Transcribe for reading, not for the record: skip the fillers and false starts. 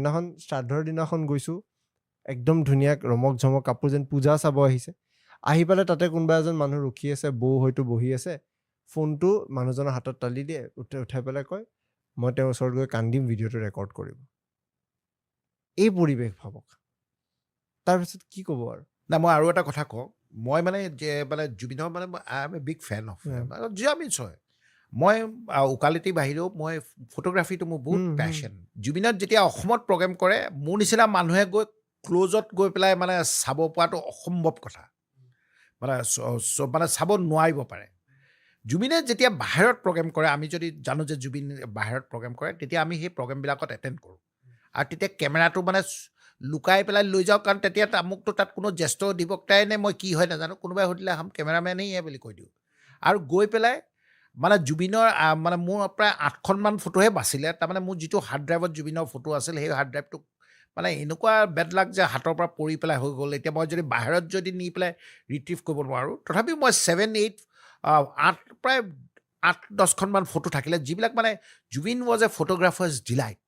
সেইদিনাখন শ্ৰাদ্ধৰ দিনাখন গৈছোঁ একদম ধুনীয়া ৰমক ঝমক কাপোৰ যেন পূজা চাব আহিছে আহি পেলাই তাতে কোনোবা এজন মানুহ ৰখি আছে বৌ হয়তো বহি আছে ফোনটো মানুহজনৰ হাতত টালি দিয়ে উঠাই পেলাই কয় মই তেওঁৰ ওচৰত গৈ কান্দিম ভিডিঅ'টো ৰেকৰ্ড কৰিব এই পৰিৱেশ ভাবক তাৰপিছত কি ক'ব আৰু না মই আৰু এটা কথা কওঁ মই মানে যে মানে জুবিনৰ মানে I am a big fan of জিয়ামিনছ হয় মই উকালতিৰ বাহিৰেও মই ফটোগ্ৰাফীটো মোৰ বহুত পেশ্যন জুবিনত যেতিয়া অসমত প্ৰগ্ৰেম কৰে মোৰ নিচিনা মানুহে গৈ ক্ল'জত গৈ পেলাই মানে চাব পৰাটো অসম্ভৱ কথা মানে মানে চাব নোৱাৰিব পাৰে জুবিনে যেতিয়া বাহিৰত প্ৰগ্ৰেম কৰে আমি যদি জানো যে জুবিন বাহিৰত প্ৰগ্ৰেম কৰে তেতিয়া আমি সেই প্ৰগ্ৰেমবিলাকত এটেণ্ড কৰোঁ আৰু তেতিয়া কেমেৰাটো মানে লুকাই পেলাই লৈ যাওঁ কাৰণ তেতিয়া মোকতো তাত কোনো জ্যেষ্ঠ অধিবক্তাই নে মই কি হয় নাজানো কোনোবাই সুধিলে হাম কেমেৰামেনেই বুলি কৈ দিওঁ আৰু গৈ পেলাই মানে জুবিনৰ মানে মোৰ প্ৰায় 8খনমান ফটোহে বাচিলে তাৰমানে মোৰ যিটো হাৰ্ড ড্ৰাইভত জুবিনৰ ফটো আছিল সেই হাৰ্ড ড্ৰাইভটো মানে এনেকুৱা বেড লাক যে হাতৰ পৰা পৰি পেলাই হৈ গ'ল এতিয়া মই যদি বাহিৰত যদি নি পেলাই ৰিট্ৰিভ কৰিব নোৱাৰোঁ তথাপিও মই 7-8 প্ৰায় 8-10খনমান ফটো থাকিলে যিবিলাক মানে Zubin was a photographers Deloitte